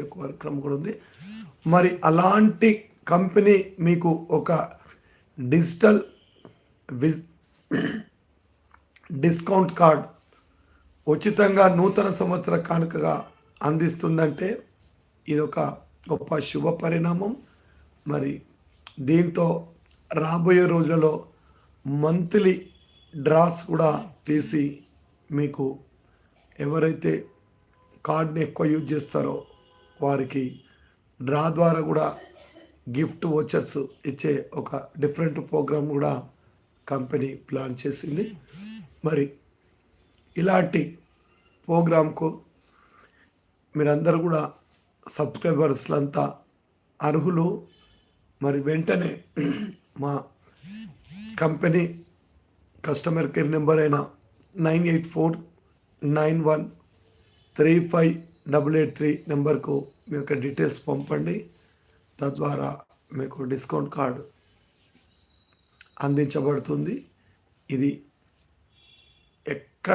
కార్యక్రమం కూడా ఉంది. మరి అలాంటి కంపెనీ మీకు ఒక డిజిటల్ డిస్కౌంట్ కార్డ్ ఉచితంగా నూతన సంవత్సర కానుకగా అందిస్తుందంటే ఇది ఒక గొప్ప శుభ పరిణామం. మరి దీంతో రాబోయే రోజులలో మంత్లీ డ్రాస్ కూడా తీసి మీకు ఎవరైతే కార్డ్ని ఎక్కువ యూజ్ చేస్తారో వారికి డ్రా ద్వారా కూడా గిఫ్ట్ వోచర్స్ ఇచ్చే ఒక డిఫరెంట్ ప్రోగ్రామ్ కూడా కంపెనీ ప్లాన్ చేసింది. మరి ఇలాంటి ప్రోగ్రాంకు మీరందరూ కూడా సబ్స్క్రైబర్స్లంతా అర్హులు. మరి వెంటనే మా కంపెనీ కస్టమర్ కేర్ నెంబర్ అయిన 9849135883 నెంబర్కు మీ యొక్క డీటెయిల్స్ పంపండి. తద్వారా మీకు డిస్కౌంట్ కార్డు అందించబడుతుంది. ఇది